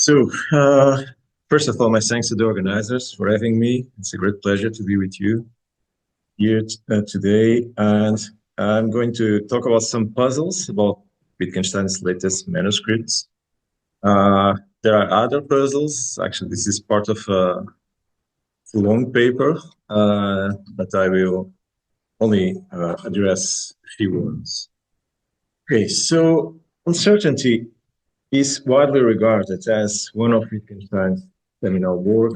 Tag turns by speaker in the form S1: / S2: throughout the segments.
S1: So, first of all, my thanks to the organizers for having me. It's a great pleasure to be with you here today. And I'm going to talk about some puzzles about Wittgenstein's latest manuscripts. There are other puzzles. Actually, this is part of a long paper, but I will only address a few ones. Okay, so uncertainty is widely regarded as one of Wittgenstein's seminal work,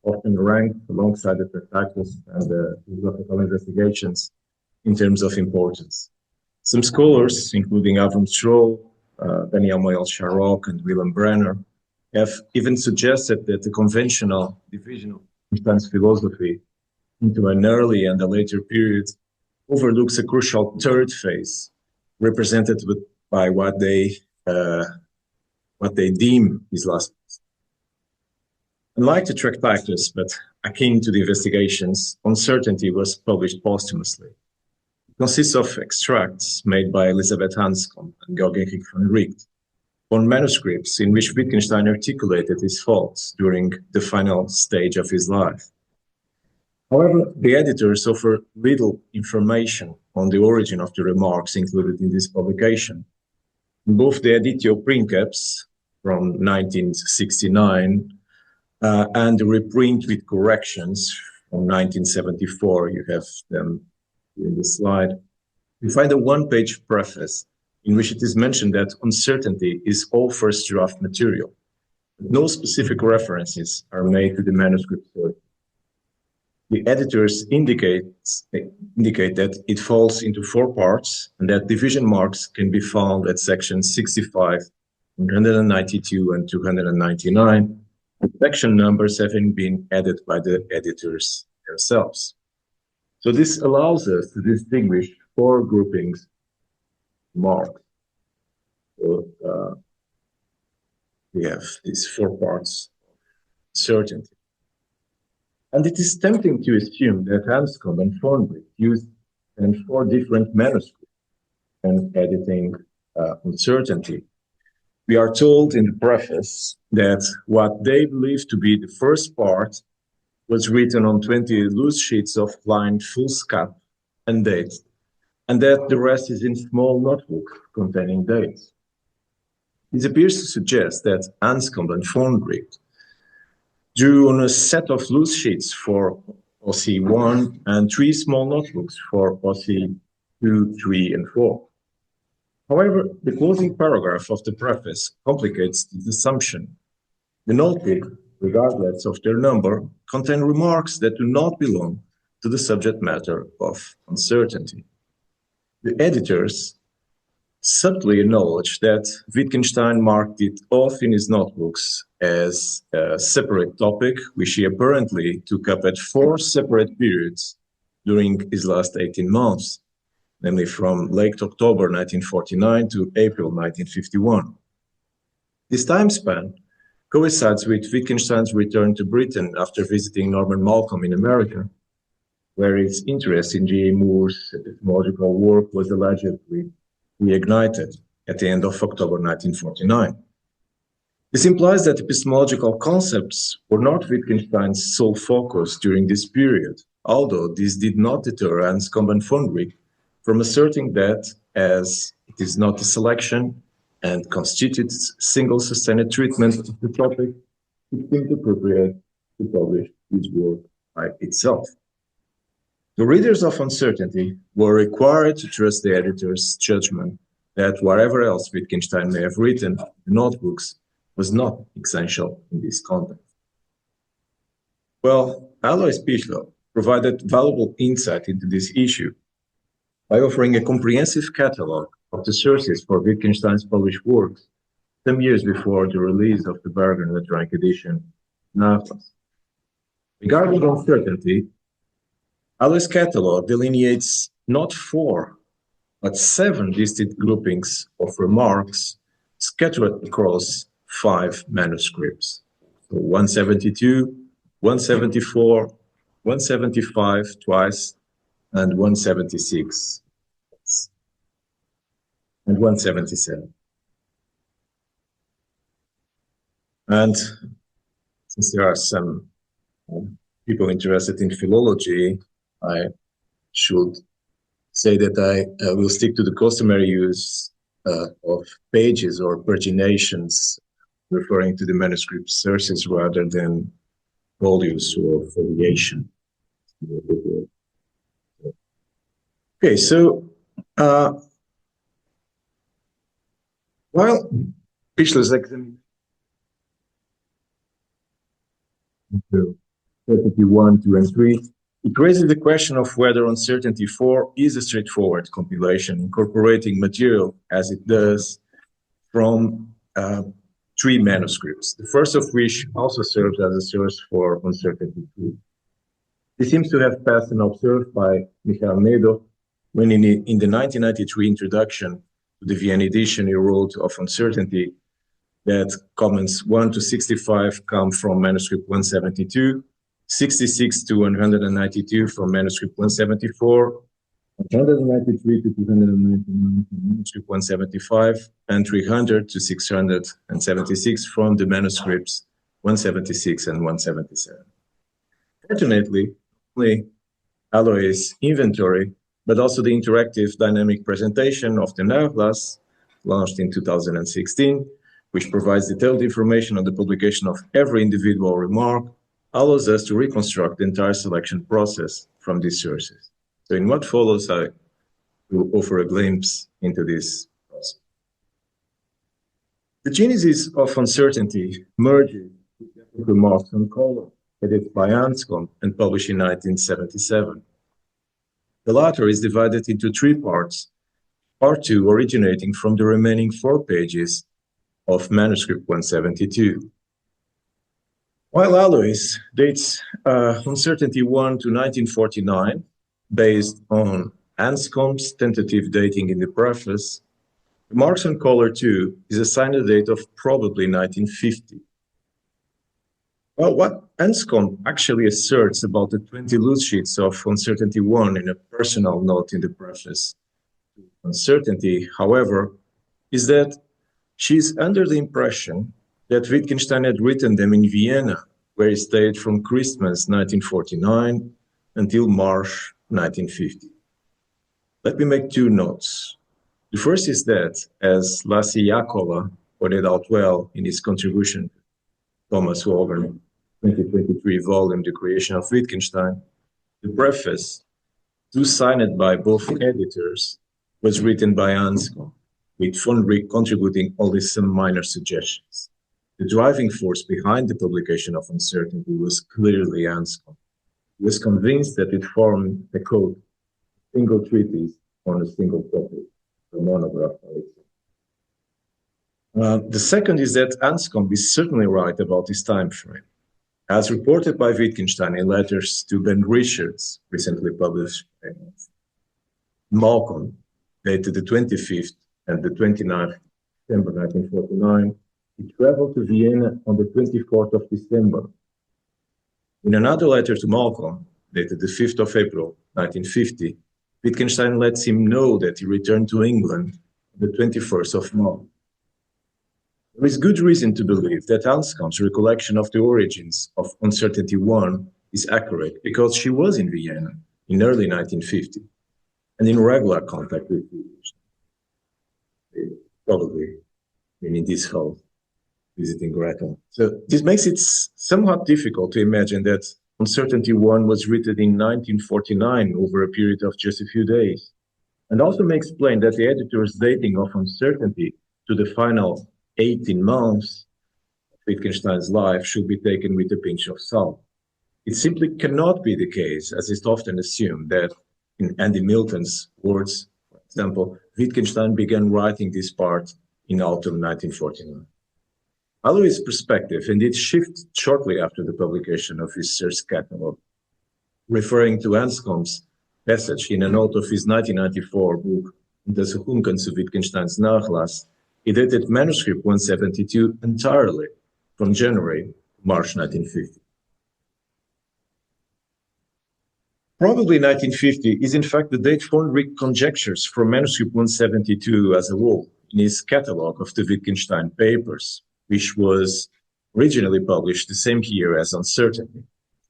S1: often ranked alongside the Spectacles and the philosophical investigations in terms of importance. Some scholars, including Avram Stroll, Daniel Moyal-Sharrock, and Willem Brenner, have even suggested that the conventional division of Wittgenstein's philosophy into an early and a later period overlooks a crucial third phase, represented by what they deem his last. Unlike the Tractatus, but akin to the investigations, Uncertainty was published posthumously. It consists of extracts made by Elisabeth Hanscom and Georg-Erich von Wright on manuscripts in which Wittgenstein articulated his thoughts during the final stage of his life. However, the editors offer little information on the origin of the remarks included in this publication. In both the Editorial princaps from 1969 and the reprint with corrections from 1974, you have them in the slide, you find a one-page preface in which it is mentioned that Uncertainty is all first draft material. No specific references are made to the manuscript source. The editors indicate that it falls into 4 parts and that division marks can be found at sections 65, 192, and 299, with section numbers having been added by the editors themselves. So this allows us to distinguish 4 groupings marked. So we have these 4 parts of certainty. And it is tempting to assume that Hanscom and Thornbury used 4 different manuscripts and editing Uncertainty. We are told in the preface that what they believe to be the first part was written on 20 loose sheets of lined foolscap and dates, and that the rest is in small notebooks containing dates. This appears to suggest that Hanscom and Thornbury drew on a set of loose sheets for OC1 and 3 small notebooks for OC2, 3, and 4. However, the closing paragraph of the preface complicates this assumption. The notebook, regardless of their number, contain remarks that do not belong to the subject matter of Uncertainty. The editors subtly acknowledge that Wittgenstein marked it off in his notebooks as a separate topic, which he apparently took up at 4 separate periods during his last 18 months, namely from late October 1949 to April 1951. This time span coincides with Wittgenstein's return to Britain after visiting Norman Malcolm in America, where his interest in G.A. Moore's epistemological work was allegedly reignited at the end of October 1949. This implies that epistemological concepts were not Wittgenstein's sole focus during this period, although this did not deter Hanscom and Thornbury from asserting that, as it is not a selection and constitutes single sustained treatment of the topic, it seemed appropriate to publish his work by itself. The readers of Uncertainty were required to trust the editor's judgment that whatever else Wittgenstein may have written in notebooks was not essential in this context. Well, Alois Pichler provided valuable insight into this issue by offering a comprehensive catalogue of the sources for Wittgenstein's published works some years before the release of the Berger-Letrank edition in Atlas. Regarding Uncertainty, Alois' catalog delineates not 4, but 7 distinct groupings of remarks scattered across 5 manuscripts. So 172, 174, 175 twice, and 176, and 177. And since there are some people interested in philology, I should say that I will stick to the customary use of pages or paginations, referring to the manuscript sources rather than volumes or foliation. Okay, so while Fischler's examination 1, 2, and 3, it raises the question of whether Uncertainty 4 is a straightforward compilation, incorporating material as it does from 3 manuscripts, the first of which also serves as a source for Uncertainty 2. This seems to have passed unobserved by Michael Nedo when in the 1993 introduction to the Vienna edition he wrote of Uncertainty that comments 1 to 65 come from manuscript 172, 66 to 192 from manuscript 174, 193 to 299 from manuscript 175, and 300 to 676 from the manuscripts 176 and 177. Fortunately, only Alois' inventory, but also the interactive dynamic presentation of the Nachlass, launched in 2016, which provides detailed information on the publication of every individual remark, allows us to reconstruct the entire selection process from these sources. So in what follows, I will offer a glimpse into this process. The genesis of Uncertainty merges with remarks on color, edited by Anscombe and published in 1977. The latter is divided into 3 parts, part 2 originating from the remaining 4 pages of manuscript 172. While Alois dates Uncertainty 1 to 1949, based on Anscombe's tentative dating in the preface, remarks on color 2 is assigned a date of probably 1950. Well, what Anscombe actually asserts about the 20 loose sheets of Uncertainty 1 in a personal note in the preface to Uncertainty, however, is that she's under the impression that Wittgenstein had written them in Vienna, where he stayed from Christmas 1949 until March 1950. Let me make 2 notes. The first is that, as Lassi Jakola pointed out well in his contribution to Thomas Hogan 2023 volume, The Creation of Wittgenstein, the preface, signed by both editors, was written by Anscombe, with von Wright contributing only some minor suggestions. The driving force behind the publication of Uncertainty was clearly Anscombe. He was convinced that it formed a code, a single treatise on a single topic, a monograph. The second is that Anscombe is certainly right about this time frame. As reported by Wittgenstein in letters to Ben Richards, recently published by Malcolm, dated the 25th and the 29th of December 1949, he traveled to Vienna on the 24th of December. In another letter to Malcolm, dated the 5th of April 1950, Wittgenstein lets him know that he returned to England on the 21st of March. There is good reason to believe that Anscombe's recollection of the origins of Uncertainty 1 is accurate because she was in Vienna in early 1950 and in regular contact with Wittgenstein. Probably in this house, visiting Gretel. So this makes it somewhat difficult to imagine that Uncertainty 1 was written in 1949 over a period of just a few days, and also makes plain that the editor's dating of Uncertainty to the final 18 months of Wittgenstein's life should be taken with a pinch of salt. It simply cannot be the case, as is often assumed, that in Andy Milton's words, for example, Wittgenstein began writing this part in autumn 1949. Alois' perspective indeed shifted shortly after the publication of his search catalog, referring to Anscombe's passage in a note of his 1994 book, Untersuchungen zu Wittgensteins Nachlass. He dated manuscript 172 entirely from January to March 1950. Probably 1950 is in fact the date von Wright conjectures for manuscript 172 as a whole in his catalog of the Wittgenstein papers, which was originally published the same year as Uncertainty.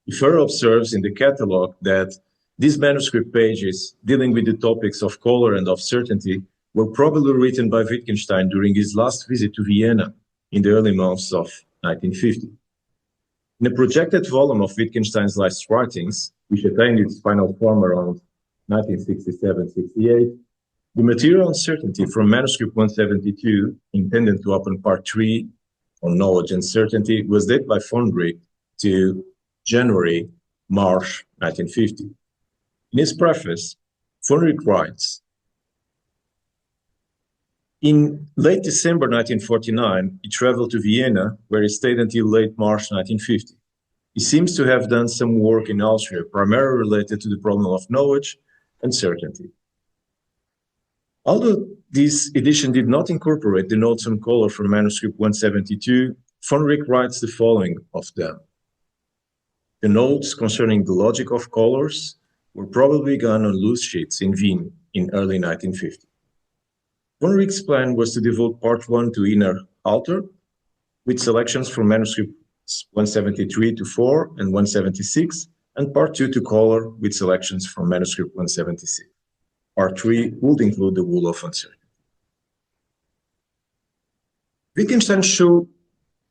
S1: Defer observes in the catalogue that these manuscript pages dealing with the topics of color and of certainty were probably written by Wittgenstein during his last visit to Vienna in the early months of 1950. In a projected volume of Wittgenstein's last writings, which attained its final form around 1967-68, the material uncertainty from manuscript 172, intended to open part 3 on knowledge and certainty, was dated by von Wrigg to January-March 1950. In his preface, von Wrigg writes, in late December 1949, he traveled to Vienna, where he stayed until late March 1950. He seems to have done some work in Austria, primarily related to the problem of knowledge and certainty. Although this edition did not incorporate the notes on color from manuscript 172, von Wrigg writes the following of them. The notes concerning the logic of colors were probably begun on loose sheets in Wien in early 1950. Von Wrigg's plan was to devote part 1 to inner alter, with selections from manuscripts 173 to 4 and 176, and part 2 to color, with selections from manuscript 176. Part 3 would include the wool of uncertainty. Wittgenstein showed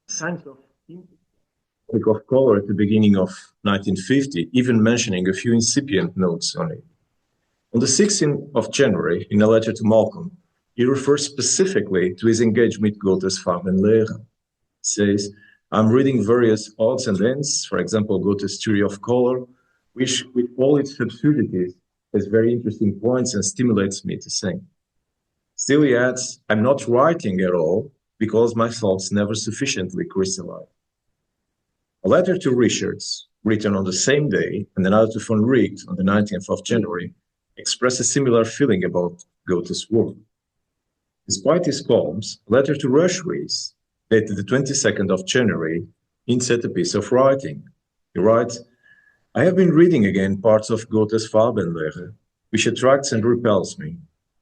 S1: signs of color at the beginning of 1950, even mentioning a few incipient notes on it. On the 16th of January, in a letter to Malcolm, he refers specifically to his engagement with Goethe's Farbenlehre. He says, I'm reading various odds and ends, for example, Goethe's theory of color, which, with all its absurdities, has very interesting points and stimulates me to think. Still, he adds, I'm not writing at all because my thoughts never sufficiently crystallize. A letter to Richards, written on the same day, and another to von Wrigg on the 19th of January, express a similar feeling about Goethe's work. Despite his columns, a letter to Rushrees, dated the 22nd of January, insert a piece of writing. He writes, I have been reading again parts of Goethe's Farbenlehre, which attracts and repels me.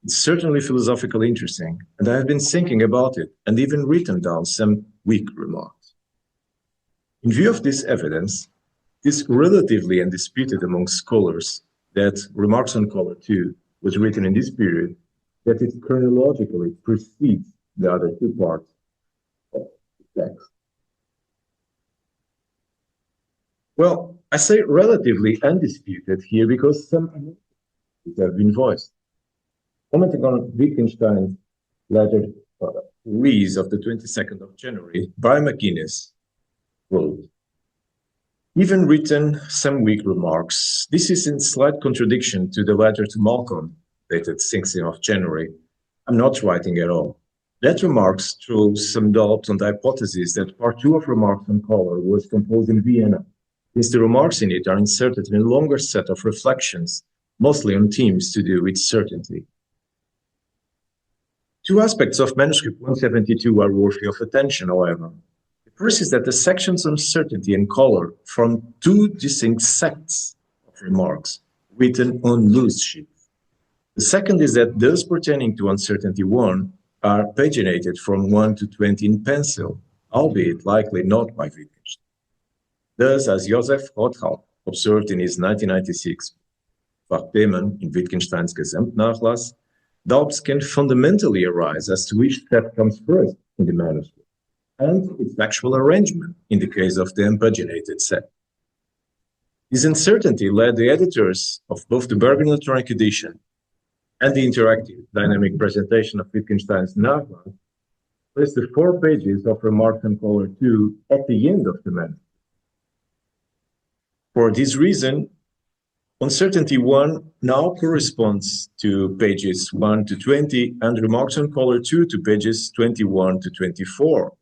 S1: It's certainly philosophically interesting, and I have been thinking about it and even written down some weak remarks. In view of this evidence, it is relatively undisputed among scholars that Remarks on Color 2 was written in this period, that it chronologically precedes the other two parts of the text. Well, I say relatively undisputed here because some analyses have been voiced. Commenting on Wittgenstein's letter Rees of the 22nd of January, Brian McInnes wrote, even written some weak remarks. This is in slight contradiction to the letter to Malcolm, dated 16th of January. I'm not writing at all. That remarks throws some doubt on the hypothesis that part 2 of Remarks on Color was composed in Vienna, since the remarks in it are inserted in a longer set of reflections, mostly on themes to do with certainty. Two aspects of manuscript 172 are worthy of attention, however. The first is that the sections on certainty and color form two distinct sets of remarks written on loose sheets. The second is that those pertaining to uncertainty 1 are paginated from 1 to 20 in pencil, albeit likely not by Wittgenstein. Thus, as Josef Rothhaupt observed in his 1996 Fachthemen in Wittgenstein's Gesamtnachlass, doubts can fundamentally arise as to which step comes first in the manuscript, and its actual arrangement in the case of the unpaginated set. This uncertainty led the editors of both the Bergen electronic edition and the interactive dynamic presentation of Wittgenstein's Nachlass to place the 4 pages of Remarks on Color 2 at the end of the manuscript. For this reason, Uncertainty 1 now corresponds to pages 1 to 20 and Remarks on Color 2 to pages 21 to 24.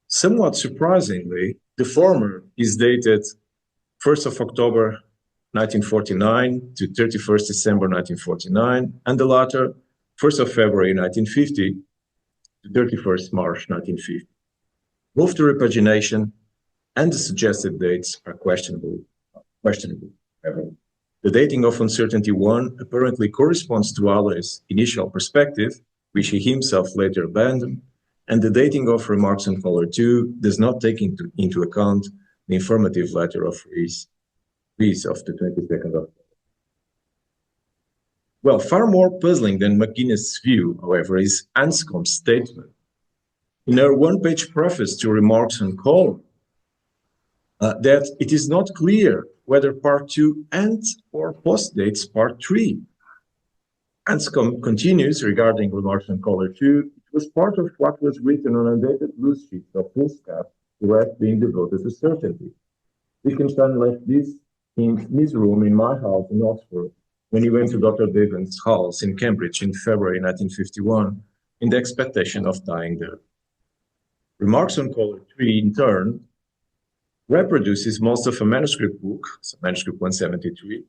S1: Somewhat surprisingly, the former is dated 1st of October 1949 to 31st December 1949, and the latter 1st of February 1950 to 31st March 1950. Both the repagination and the suggested dates are questionable. The dating of Uncertainty 1 apparently corresponds to Haller's initial perspective, which he himself later abandoned, and the dating of remarks on color 2 does not take into account the informative letter of Rees of the 22nd of. Well, far more puzzling than McGuinness' view, however, is Anscombe's statement. In her one-page preface to Remarks on Color, that it is not clear whether Part 2 ends or postdates Part 3. Anscombe continues regarding Remarks on Color 2, it was part of what was written on undated loose sheets of foolscap, the rest being devoted to certainty. Wittgenstein left this in his room in my house in Oxford when he went to Dr. Bevan's house in Cambridge in February 1951 in the expectation of dying there. Remarks on Color 3, in turn, reproduces most of a manuscript book, so Manuscript 173,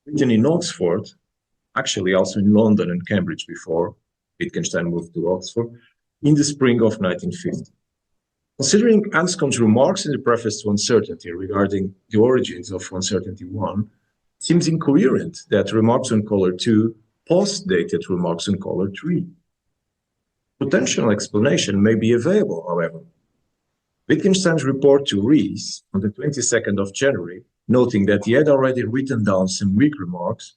S1: written in Oxford, actually also in London and Cambridge before Wittgenstein moved to Oxford, in the spring of 1950. Considering Anscombe's remarks in the preface to Uncertainty regarding the origins of Uncertainty 1, it seems incoherent that Remarks on Color 2 post-dated Remarks on Color 3. Potential explanation may be available, however. Wittgenstein's report to Rees on the 22nd of January, noting that he had already written down some weak remarks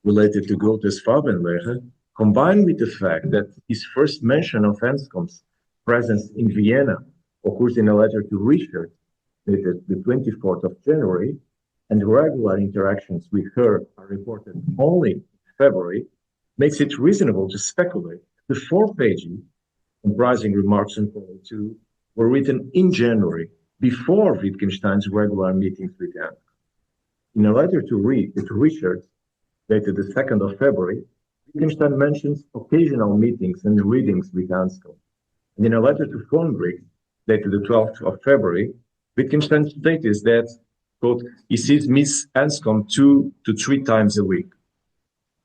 S1: related to Goethe's Farbenlehre, combined with the fact that his first mention of Anscombe's presence in Vienna occurs in a letter to Richard, dated the 24th of January, and regular interactions with her are reported only in February, makes it reasonable to speculate the 4 pages comprising Remarks on Color 2 were written in January, before Wittgenstein's regular meetings with Anscombe. In a letter to Richard, dated the 2nd of February, Wittgenstein mentions occasional meetings and readings with Anscombe. And in a letter to Thornbriggs, dated the 12th of February, Wittgenstein states that, quote, he sees Miss Anscombe 2 to 3 times a week.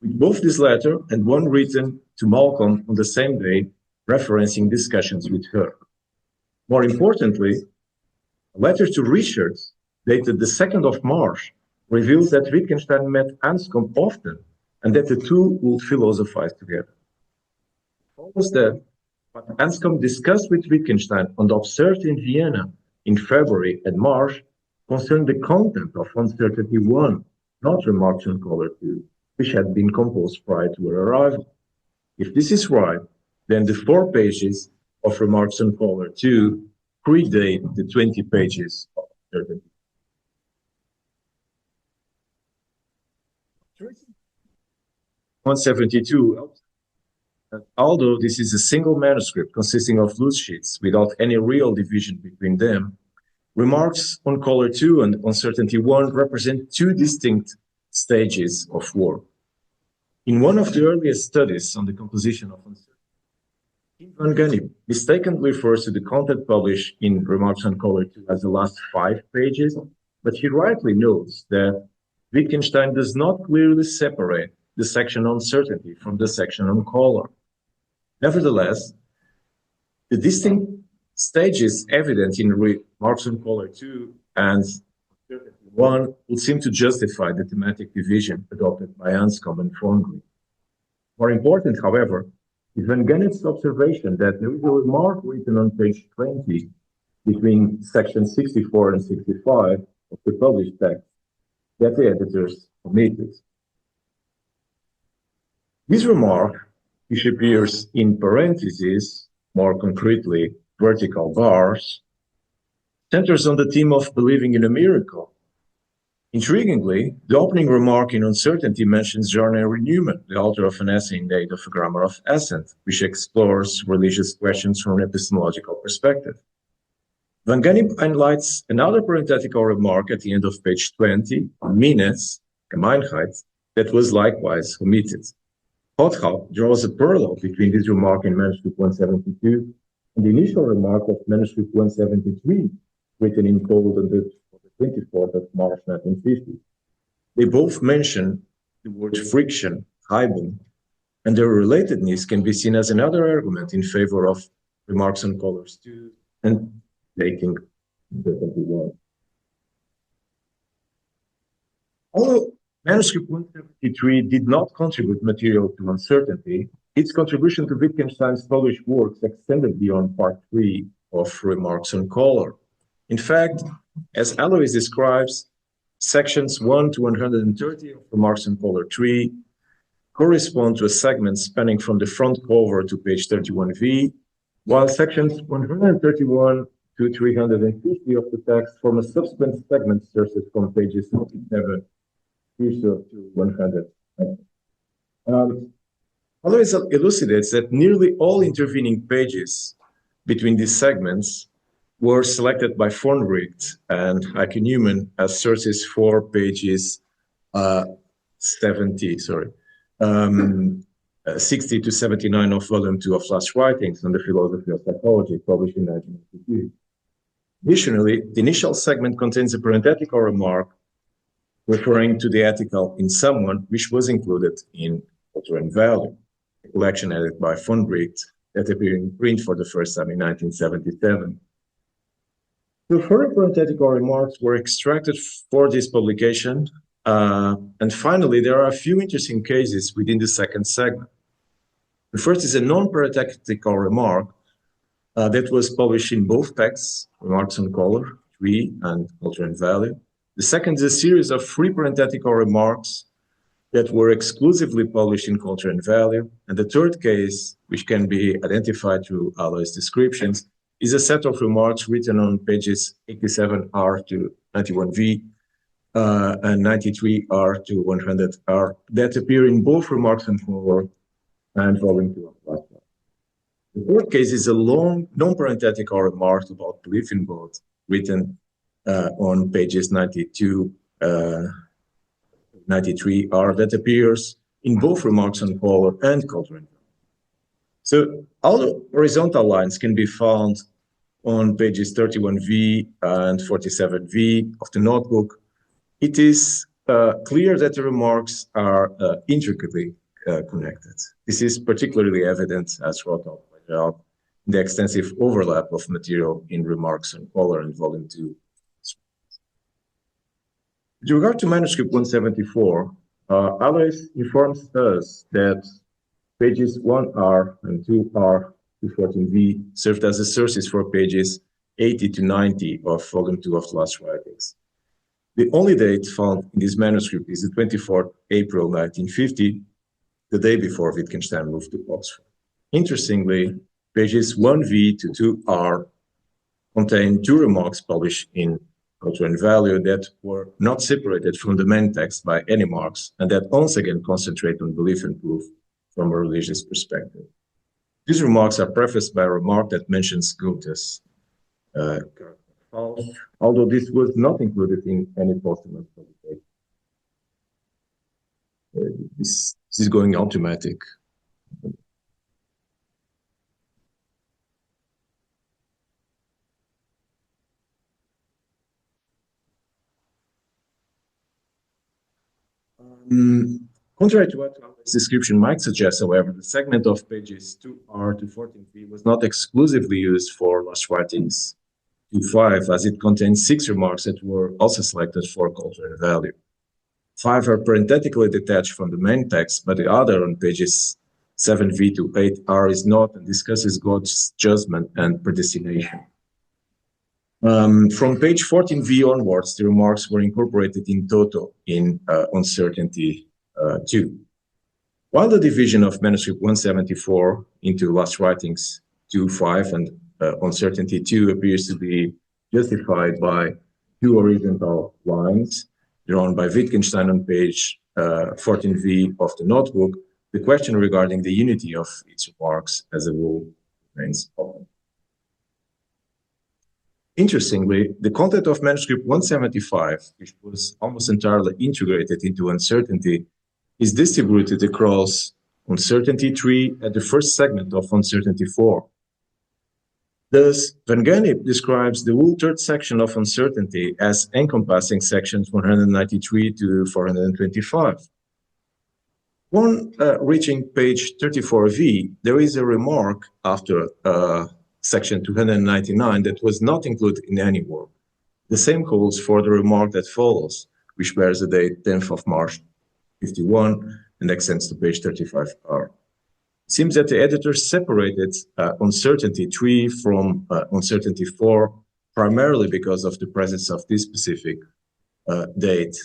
S1: With both this letter and one written to Malcolm on the same day, referencing discussions with her. More importantly, a letter to Richard, dated the 2nd of March, reveals that Wittgenstein met Anscombe often and that the two would philosophize together. It follows that what Anscombe discussed with Wittgenstein and observed in Vienna in February and March concerned the content of Uncertainty 1, not Remarks on Color 2, which had been composed prior to her arrival. If this is right, then the 4 pages of Remarks on Color 2 predate the 20 pages of Uncertainty. 172, although this is a single manuscript consisting of loose sheets without any real division between them, Remarks on Color 2 and Uncertainty 1 represent 2 distinct stages of work. In one of the earliest studies on the composition of uncertainty, Van Gennep mistakenly refers to the content published in Remarks on Color 2 as the last 5 pages, but he rightly notes that Wittgenstein does not clearly separate the section on certainty from the section on color. Nevertheless, the distinct stages evident in Remarks on Color 2 and Uncertainty 1 would seem to justify the thematic division adopted by Anscombe and Thornbriggs. More important, however, is Van Gennep's observation that there is a remark written on page 20 between section 64 and 65 of the published text that the editors omitted. This remark, which appears in parentheses, more concretely vertical bars, centers on the theme of believing in a miracle. Intriguingly, the opening remark in Uncertainty mentions John Henry Newman, the author of an essay in aid of a grammar of assent, which explores religious questions from an epistemological perspective. Van Gennep highlights another parenthetical remark at the end of page 20, Mines, Gemeinheit, that was likewise omitted. Hothaupt draws a parallel between this remark in Manuscript 172 and the initial remark of Manuscript 173, written in gold on the 24th of March 1950. They both mention the word friction, Heiben, and their relatedness can be seen as another argument in favor of Remarks on Colors 2 and dating Uncertainty 1. Although Manuscript 173 did not contribute material to Uncertainty, its contribution to Wittgenstein's published works extended beyond part 3 of Remarks on Color. In fact, as Alois describes, sections 1 to 130 of Remarks on Color 3 correspond to a segment spanning from the front cover to page 31V, while sections 131 to 350 of the text form a subsequent segment started from pages 47 to 100. Alois elucidates that nearly all intervening pages between these segments were selected by Fornricht and Heike Newman as sources for pages 60 to 79 of Volume 2 of Last Writings on the Philosophy of Psychology, published in 1982. Additionally, the initial segment contains a parenthetical remark referring to the ethical in someone, which was included in Culture and Value, a collection edited by Fornricht that appeared in print for the first time in 1977. The further parenthetical remarks were extracted for this publication. And finally, there are a few interesting cases within the second segment. The first is a non-parenthetical remark that was published in both texts, Remarks on Color 3 and Culture and Value. The second is a series of free parenthetical remarks that were exclusively published in Culture and Value. And the third case, which can be identified through Alois' descriptions, is a set of remarks written on pages 87R to 91V and 93R to 100R that appear in both Remarks on Color and Volume 2 of Last Writings. The fourth case is a long, non-parenthetical remark about belief in God, written on pages 92, 93R, that appears in both Remarks on Color and Culture and Value. So all the horizontal lines can be found on pages 31V and 47V of the notebook. It is clear that the remarks are intricately connected. This is particularly evident, as Rothal pointed out, in the extensive overlap of material in Remarks on Color and Volume 2. With regard to Manuscript 174, Alois informs us that pages 1R and 2R to 14V served as the sources for pages 80 to 90 of Volume 2 of Last Writings. The only date found in this manuscript is the 24th April 1950, the day before Wittgenstein moved to Oxford. Interestingly, pages 1V to 2R contain two remarks published in Culture and Value that were not separated from the main text by any marks, and that once again concentrate on belief and proof from a religious perspective. These remarks are prefaced by a remark that mentions Goethe's although this was not included in any posthumous publication. This is going automatic. Contrary to what this description might suggest, however, the segment of pages 2R to 14V was not exclusively used for Last Writings 2.5, as it contains 6 remarks that were also selected for Culture and Value. 5 are parenthetically detached from the main text, but the other on pages 7V to 8R is not and discusses God's judgment and predestination. From page 14V onwards, the remarks were incorporated in toto in Uncertainty 2. While the division of Manuscript 174 into Last Writings 2.5 and Uncertainty 2 appears to be justified by 2 horizontal lines drawn by Wittgenstein on page 14V of the notebook, the question regarding the unity of its remarks as a rule remains open. Interestingly, the content of Manuscript 175, which was almost entirely integrated into Uncertainty, is distributed across Uncertainty 3 and the first segment of Uncertainty 4. Thus, Van Gennep describes the whole third section of Uncertainty as encompassing sections 193 to 425. When reaching page 34V, there is a remark after section 299 that was not included in any work. The same holds for the remark that follows, which bears the date 10th of March 51 and extends to page 35R. seems that the editor separated uncertainty 3 from uncertainty 4 primarily because of the presence of this specific date.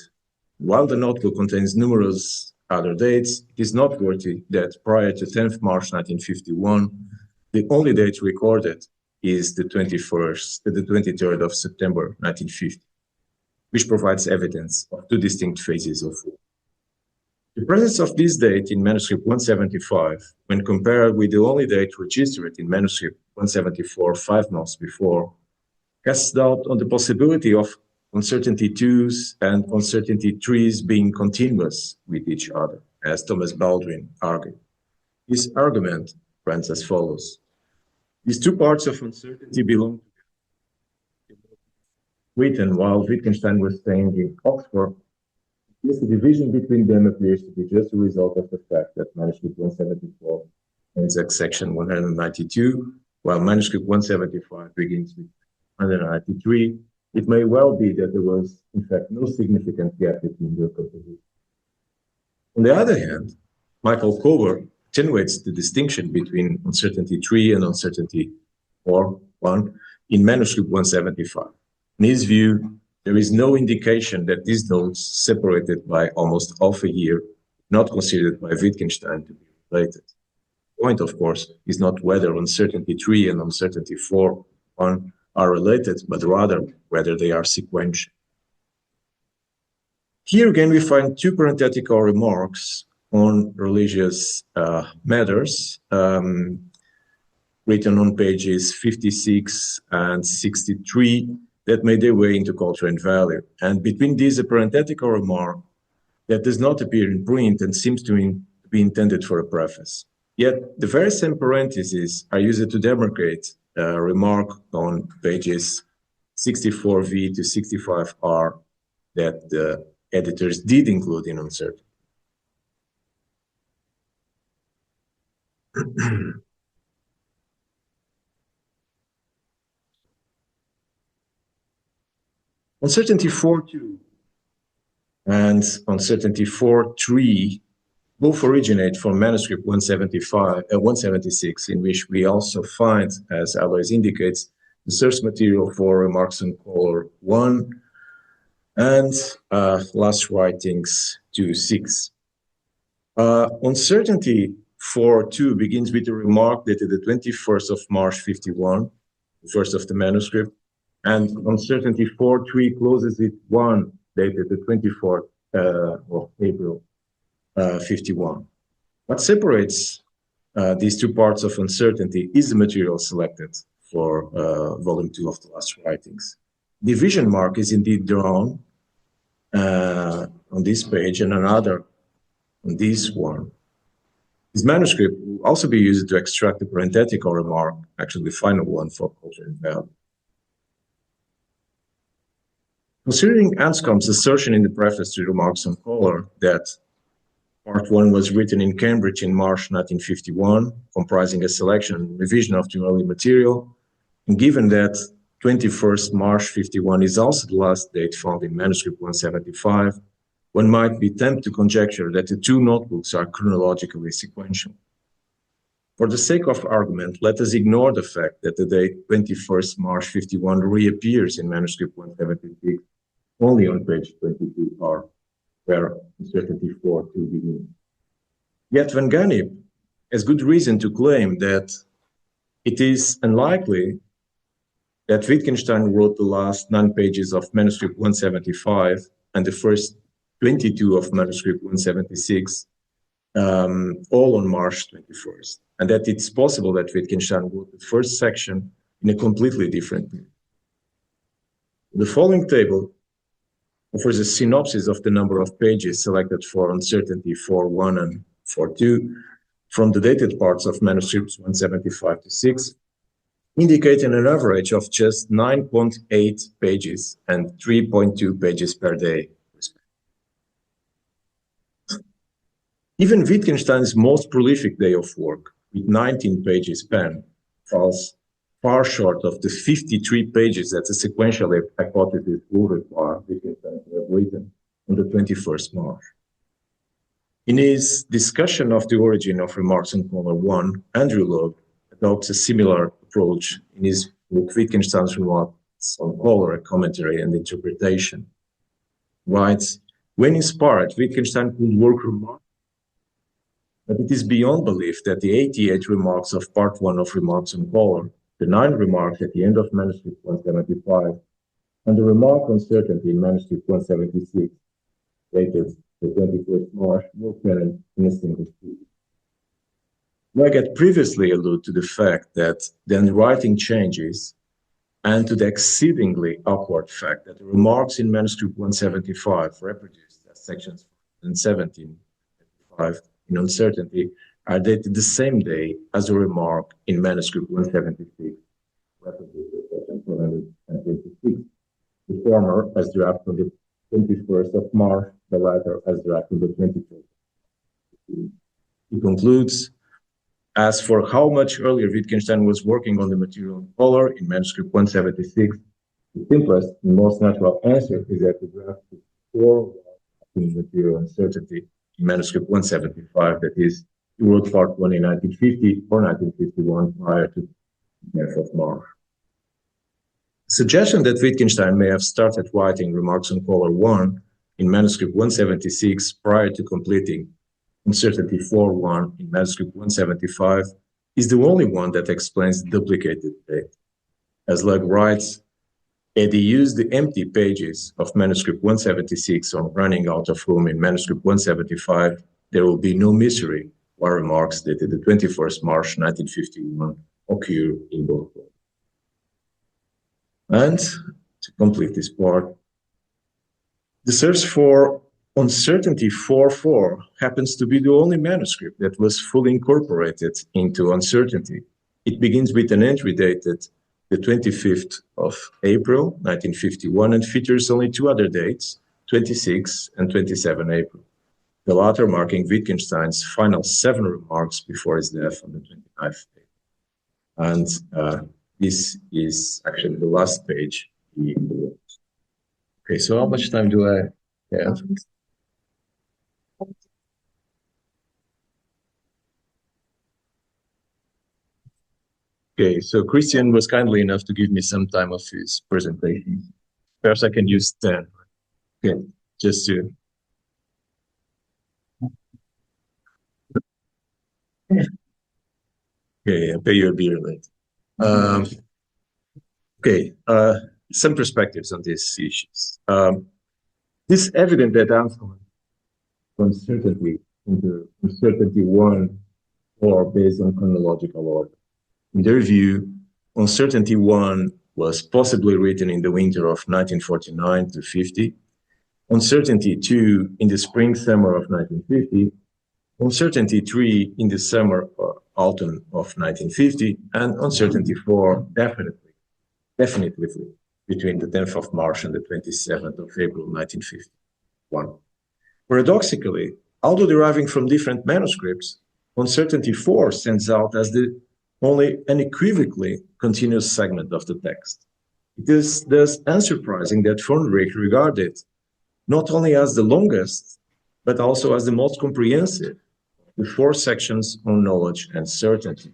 S1: While the notebook contains numerous other dates, it is noteworthy that prior to 10th March 1951, the only date recorded is the 23rd of September 1950, which provides evidence of two distinct phases of war. The presence of this date in manuscript 175, when compared with the only date registered in manuscript 174 5 months before, casts doubt on the possibility of uncertainty 2s and uncertainty 3s being continuous with each other, as Thomas Baldwin argued. His argument runs as follows. These two parts of uncertainty belong to Witten, while Wittgenstein was staying in Oxford. This division between them appears to be just a result of the fact that manuscript 174 ends at section 192, while manuscript 175 begins with 193. It may well be that there was, in fact, no significant gap between their compositions. On the other hand, Michael Kober attenuates the distinction between uncertainty 3 and uncertainty 4, 1, in manuscript 175. In his view, there is no indication that these notes, separated by almost half a year, not considered by Wittgenstein to be related. The point, of course, is not whether uncertainty 3 and uncertainty 4, 1 are related, but rather whether they are sequential. Here again, we find two parenthetical remarks on religious matters, written on pages 56 and 63, that made their way into culture and value. And between these, a parenthetical remark that does not appear in print and seems to be intended for a preface. Yet the very same parentheses are used to demarcate a remark on pages 64V to 65R that the editors did include in uncertainty. Uncertainty 4.2 and uncertainty 4.3 both originate from manuscript 176, in which we also find, as Alois indicates, the source material for remarks on color 1 and last writings 2.6. Uncertainty 4.2 begins with a remark dated the 21st of March 51, the first of the manuscript, and uncertainty 4.3 closes with 1 dated the 24th of April 51. What separates these two parts of uncertainty is the material selected for volume 2 of the last writings. Division mark is indeed drawn on this page and another on this one. This manuscript will also be used to extract the parenthetical remark, actually the final one for culture and value. Considering Anscombe's assertion in the preface to Remarks on Color that Part 1 was written in Cambridge in March 1951, comprising a selection and revision of the early material, and given that 21st March 51 is also the last date found in manuscript 175, one might be tempted to conjecture that the two notebooks are chronologically sequential. For the sake of argument, let us ignore the fact that the date 21st March 51 reappears in manuscript 176 only on page 22R, where uncertainty 4.2 begins. Yet Van Gennep has good reason to claim that it is unlikely that Wittgenstein wrote the last 9 pages of manuscript 175 and the first 22 of manuscript 176 all on March 21st, and that it's possible that Wittgenstein wrote the first section in a completely different period. The following table offers a synopsis of the number of pages selected for uncertainty 4.1 and 4.2 from the dated parts of manuscripts 175 to 6, indicating an average of just 9.8 pages and 3.2 pages per day. Even Wittgenstein's most prolific day of work, with 19 pages penned, falls far short of the 53 pages that the sequential hypothesis will require Wittgenstein to have written on the 21st March. In his discussion of the origin of remarks on color 1, Andrew Loeb adopts a similar approach in his book Wittgenstein's Remarks on Color, a Commentary and Interpretation. Writes, when inspired, Wittgenstein could work remarks, but it is beyond belief that the 88 remarks of part 1 of Remarks on Color, the 9 remarks at the end of Manuscript 175, and the remark on certainty in Manuscript 176, dated the 21st March, were penned in a single speech. Like had previously alluded to the fact that the handwriting changes and to the exceedingly awkward fact that the remarks in Manuscript 175, reproduced as sections 17 in uncertainty, are dated the same day as the remark in Manuscript 176, reproduced as section 426, the former as drafted on the 21st of March, the latter as drafted on the 21st. He concludes, as for how much earlier Wittgenstein was working on the material in color in Manuscript 176, the simplest and most natural answer is that the draft before the material uncertainty in Manuscript 175, that is, he wrote part 1 in 1950 or 1951 prior to the death of Marsh. The suggestion that Wittgenstein may have started writing Remarks on Color 1 in Manuscript 176 prior to completing Uncertainty 4.1 in Manuscript 175 is the only one that explains the duplicated date. As Lug writes, had he used the empty pages of Manuscript 176 on running out of room in Manuscript 175, there will be no mystery why remarks dated the 21st March 1951 occur in both. And to complete this part, the search for Uncertainty 4.4 happens to be the only manuscript that was fully incorporated into Uncertainty. It begins with an entry dated the 25th of April, 1951, and features only 2 other dates, 26 and 27 April, the latter marking Wittgenstein's final 7 remarks before his death on the 29th day. And this is actually the last page. Okay, so how much time do I have? Okay, so Christian was kindly enough to give me some time of his presentation. Perhaps I can use 10. Okay, just to... Okay, I'll pay you a beer later. Okay, some perspectives on these issues. It's evident that answers uncertainty into uncertainty 1 or based on chronological order. In their view, Uncertainty 1 was possibly written in the winter of 1949 to 50, Uncertainty 2 in the spring-summer of 1950, Uncertainty 3 in the summer-autumn of 1950, and Uncertainty 4 definitely between the 10th of March and the 27th of April 1951. Paradoxically, although deriving from different manuscripts, Uncertainty 4 stands out as the only unequivocally continuous segment of the text. It is thus unsurprising that Thorndike regarded it not only as the longest, but also as the most comprehensive, the 4 sections on knowledge and certainty.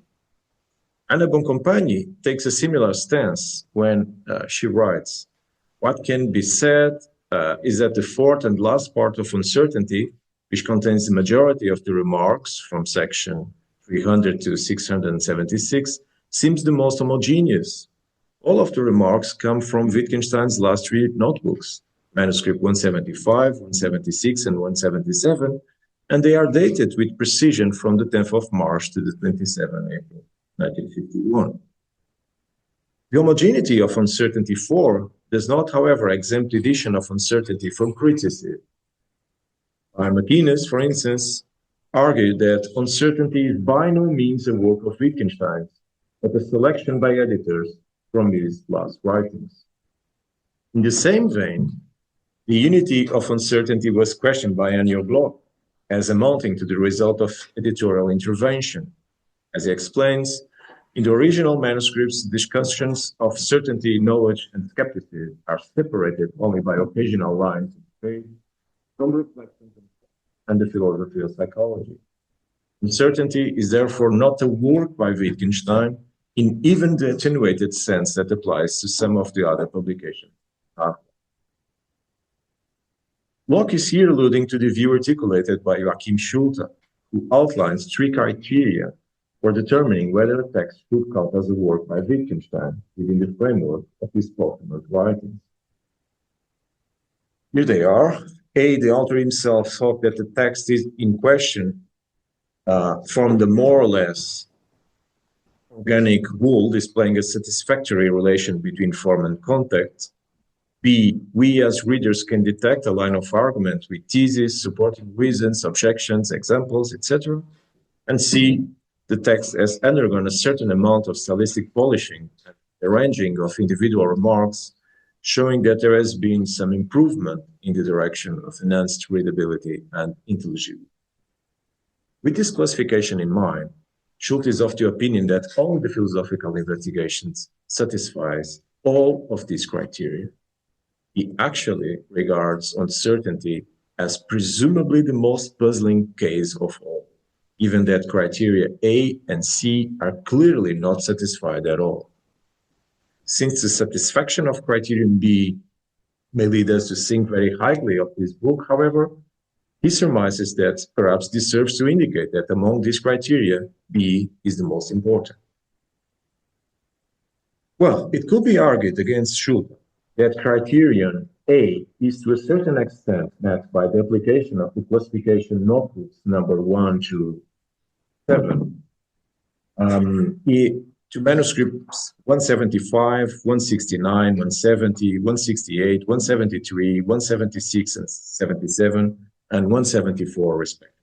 S1: Anna Boncompagni takes a similar stance when she writes, what can be said is that the 4th and last part of Uncertainty, which contains the majority of the remarks from section 300 to 676, seems the most homogeneous. All of the remarks come from Wittgenstein's last 3 notebooks, Manuscript 175, 176, and 177, and they are dated with precision from the 10th of March to the 27th April, 1951. The homogeneity of Uncertainty 4 does not, however, exempt the edition of Uncertainty from criticism. McInnes, for instance, argued that Uncertainty is by no means a work of Wittgenstein's, but a selection by editors from his last writings. In the same vein, the unity of Uncertainty was questioned by Ennio Bloch as amounting to the result of editorial intervention. As he explains, in the original manuscripts, discussions of certainty, knowledge, and skepticism are separated only by occasional lines of page from reflections and the philosophy of psychology. Uncertainty is therefore not a work by Wittgenstein in even the attenuated sense that applies to some of the other publications. Locke is here alluding to the view articulated by Joachim Schulte, who outlines 3 criteria for determining whether a text should count as a work by Wittgenstein within the framework of his posthumous writings. Here they are. A, the author himself thought that the text is in question from the more or less organic whole displaying a satisfactory relation between form and content. B, we as readers can detect a line of argument with theses, supporting reasons, objections, examples, etc. And C, the text has undergone a certain amount of stylistic polishing and arranging of individual remarks, showing that there has been some improvement in the direction of enhanced readability and intelligibility. With this classification in mind, Schulte is of the opinion that only the philosophical investigations satisfies all of these criteria. He actually regards uncertainty as presumably the most puzzling case of all, given that criteria A and C are clearly not satisfied at all. Since the satisfaction of criterion B may lead us to think very highly of this book, however, he surmises that perhaps this serves to indicate that among these criteria, B is the most important. Well, it could be argued against Schulte that criterion A is to a certain extent met by the application of the classification notebooks number 1 to 7 to manuscripts 175, 169, 170, 168, 173, 176, and 77, and 174 respectively.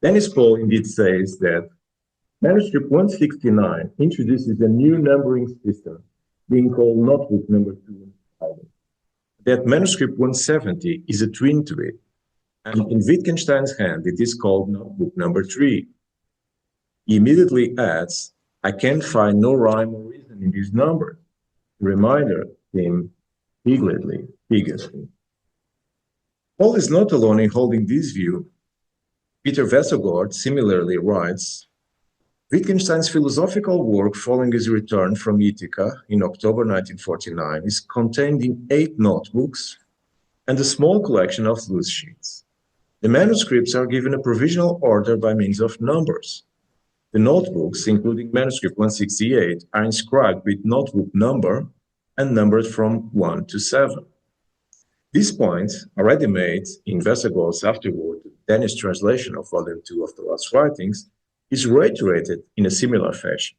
S1: Dennis Paul indeed says that manuscript 169 introduces a new numbering system being called notebook number 2. That manuscript 170 is a twin to it, and in Wittgenstein's hand it is called notebook number 3. He immediately adds, I can't find no rhyme or reason in these numbers. The reminder came eagerly. Paul is not alone in holding this view. Peter Vesogord similarly writes, Wittgenstein's philosophical work following his return from Ithaca in October 1949 is contained in 8 notebooks and a small collection of loose sheets. The manuscripts are given a provisional order by means of numbers. The notebooks, including manuscript 168, are inscribed with notebook number and numbered from 1 to 7. This point, already made in Vesogord's afterward Danish translation of Volume 2 of the Last Writings, is reiterated in a similar fashion.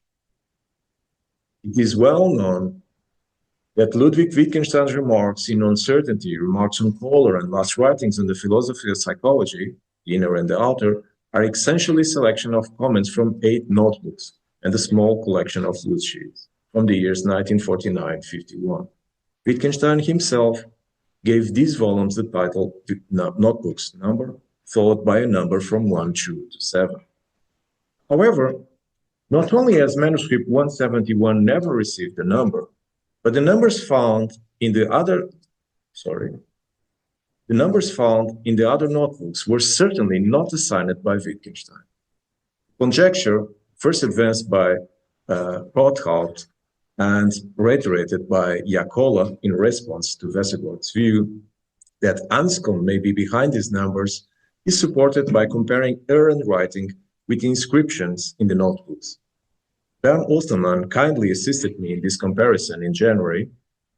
S1: It is well known that Ludwig Wittgenstein's remarks in Uncertainty, remarks on Color, and Last Writings on the Philosophy of Psychology, the inner and the outer, are essentially a selection of comments from 8 notebooks and a small collection of loose sheets from the years 1949-51. Wittgenstein himself gave these volumes the title Notebooks Number, followed by a number from 1 to 7. However, not only has manuscript 171 never received a number, but the numbers found in the other notebooks were certainly not assigned by Wittgenstein. Conjecture, first advanced by Rothschild and reiterated by Jacola in response to Vesogord's view that Anscombe may be behind these numbers, is supported by comparing her handwriting with the inscriptions in the notebooks. Bernd Ostermann kindly assisted me in this comparison in January,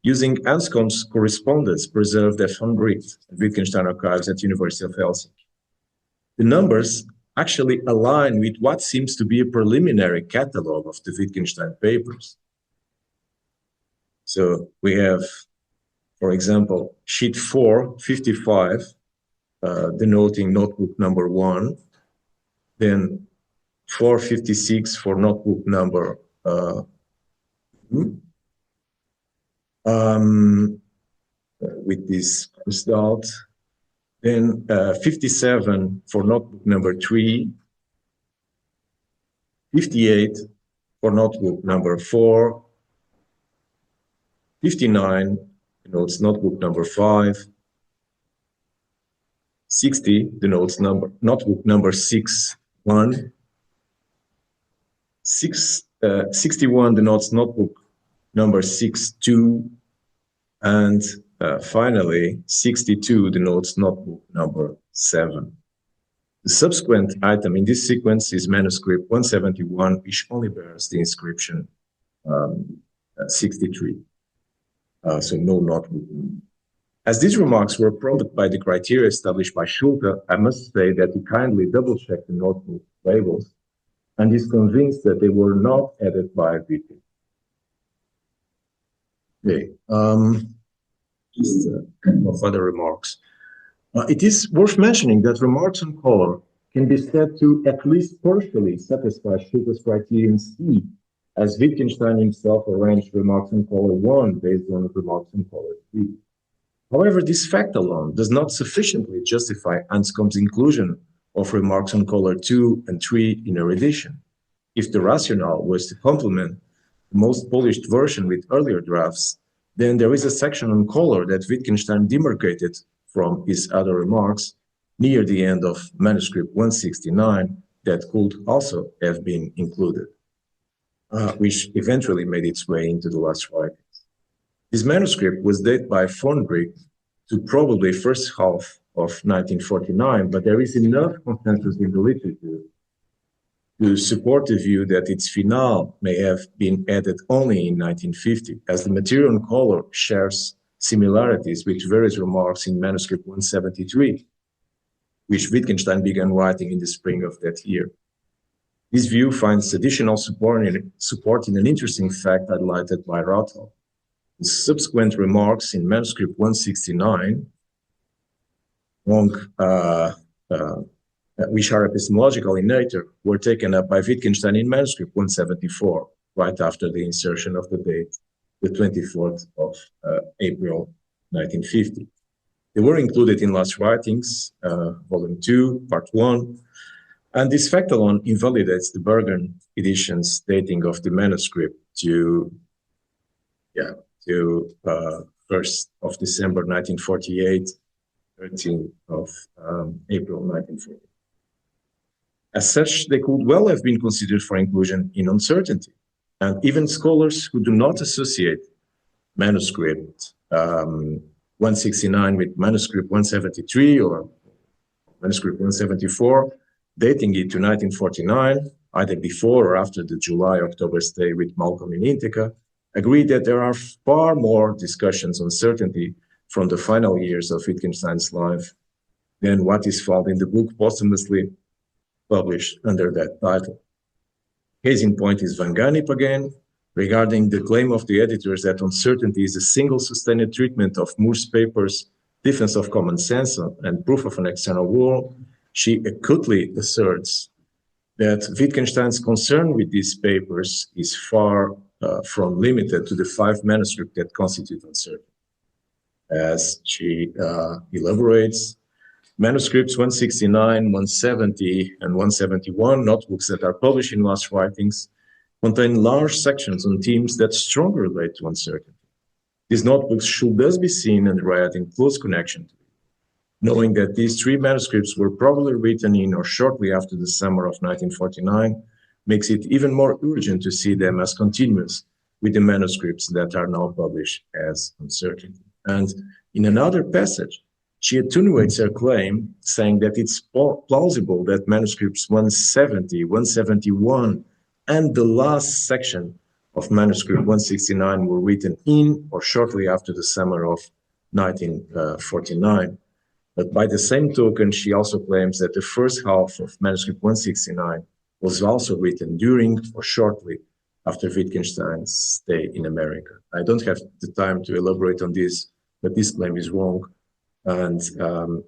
S1: using Anscombe's correspondence preserved at Van Britt at Wittgenstein Archives at University of Helsinki. The numbers actually align with what seems to be a preliminary catalogue of the Wittgenstein papers. So we have, for example, sheet 4, 55, denoting notebook number 1, then 456 for notebook number with this crossed out, then 57 for notebook number 3, 58 for notebook number 4, 59 denotes notebook number 5, 60 denotes notebook number 61. 61 denotes notebook number 62. And finally, 62 denotes notebook number 7. The subsequent item in this sequence is manuscript 171, which only bears the inscription 63. So no notebook. As these remarks were prompted by the criteria established by Schulte, I must say that he kindly double-checked the notebook labels and is convinced that they were not added by Wittgenstein. Okay, just a couple of other remarks. It is worth mentioning that remarks on color can be said to at least partially satisfy Schulte's criterion C, as Wittgenstein himself arranged remarks on color 1 based on remarks on color 3. However, this fact alone does not sufficiently justify Anscombe's inclusion of remarks on color 2 and 3 in her edition. If the rationale was to complement the most polished version with earlier drafts, then there is a section on color that Wittgenstein demarcated from his other remarks near the end of manuscript 169 that could also have been included, which eventually made its way into the last writings. This manuscript was dated by Thornbury to probably first half of 1949, but there is enough consensus in the literature to support the view that its finale may have been added only in 1950, as the material on color shares similarities with various remarks in manuscript 173, which Wittgenstein began writing in the spring of that year. This view finds additional support in an interesting fact highlighted by Rothel. The subsequent remarks in manuscript 169, which are epistemological in nature, were taken up by Wittgenstein in manuscript 174, right after the insertion of the date, the 24th of April 1950. They were included in Last Writings, Volume 2, Part 1, and this fact alone invalidates the Bergen edition's dating of the manuscript to 1st of December 1948, 13th of April 1940. As such, they could well have been considered for inclusion in Uncertainty. And even scholars who do not associate manuscript 169 with manuscript 173 or manuscript 174, dating it to 1949, either before or after the July-October stay with Malcolm in Ithaca, agree that there are far more discussions on certainty from the final years of Wittgenstein's life than what is found in the book posthumously published under that title. Case in point is Van Ganip again, regarding the claim of the editors that uncertainty is a single sustained treatment of Moore's papers, Defense of Common Sense and Proof of an External World. She acutely asserts that Wittgenstein's concern with these papers is far from limited to the 5 manuscripts that constitute uncertainty. As she elaborates, manuscripts 169, 170, and 171, notebooks that are published in Last Writings, contain large sections on themes that strongly relate to uncertainty. These notebooks should thus be seen and read in close connection to it, knowing that these 3 manuscripts were probably written in or shortly after the summer of 1949, makes it even more urgent to see them as continuous with the manuscripts that are now published as uncertainty. And in another passage, she attenuates her claim, saying that it's plausible that manuscripts 170, 171, and the last section of manuscript 169 were written in or shortly after the summer of 1949. But by the same token, she also claims that the first half of manuscript 169 was also written during or shortly after Wittgenstein's stay in America. I don't have the time to elaborate on this, but this claim is wrong. And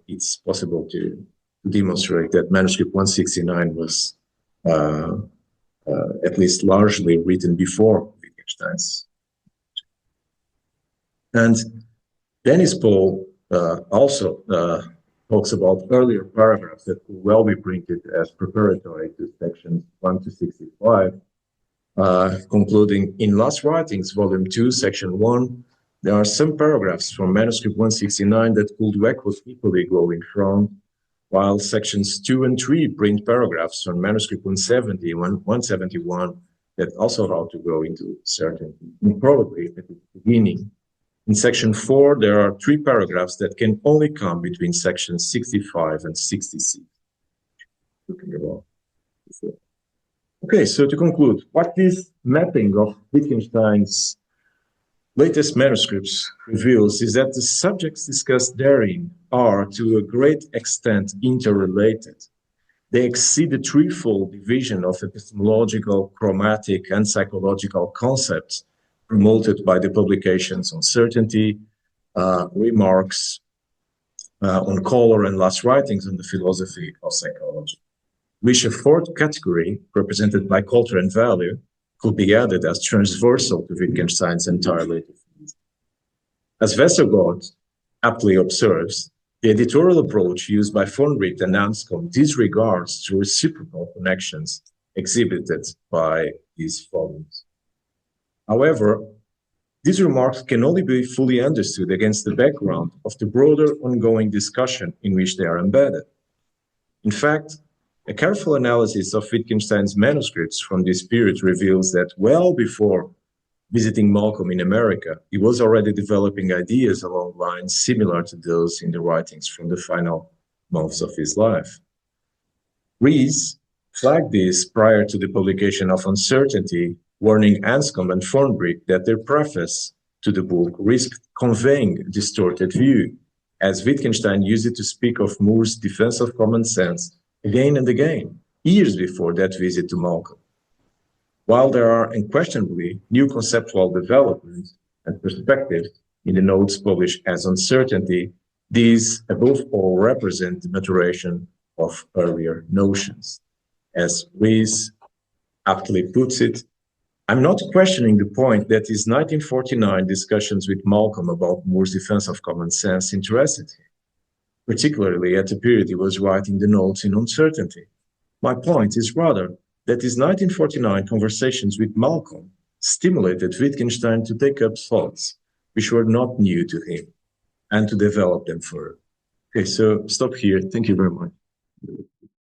S1: it's possible to demonstrate that manuscript 169 was at least largely written before Wittgenstein's. And Dennis Paul also talks about earlier paragraphs that could well be printed as preparatory to sections 1 to 65, concluding, in Last Writings, Volume 2, Section 1, there are some paragraphs from manuscript 169 that could equally go in front while sections 2 and 3 print paragraphs on manuscript 170 and 171 that also how to go into certainty. And probably at the beginning, in section 4, there are 3 paragraphs that can only come between sections 65 and 66. Okay, so to conclude, what this mapping of Wittgenstein's latest manuscripts reveals is that the subjects discussed therein are, to a great extent, interrelated. They exceed the threefold division of epistemological, chromatic, and psychological concepts promoted by the publications on certainty, remarks on color, and last writings on the philosophy of psychology. Which a fourth category, represented by culture and value, could be added as transversal to Wittgenstein's entire later thesis. As Westergaard aptly observes, the editorial approach used by Thornbrick and Anscombe disregards the reciprocal connections exhibited by these volumes. However, these remarks can only be fully understood against the background of the broader ongoing discussion in which they are embedded. In fact, a careful analysis of Wittgenstein's manuscripts from this period reveals that well before visiting Malcolm in America, he was already developing ideas along lines similar to those in the writings from the final months of his life. Rees flagged this prior to the publication of Uncertainty, warning Anscombe and Thornbrick that their preface to the book risked conveying a distorted view, as Wittgenstein used it to speak of Moore's defense of common sense again and again, years before that visit to Malcolm. While there are unquestionably new conceptual developments and perspectives in the notes published as Uncertainty, these above all represent the maturation of earlier notions. As Rees aptly puts it, I'm not questioning the point that his 1949 discussions with Malcolm about Moore's defense of common sense interested him, particularly at the period he was writing the notes in Uncertainty. My point is rather that his 1949 conversations with Malcolm stimulated Wittgenstein to take up thoughts which were not new to him and to develop them further. Okay, so stop here. Thank you very much.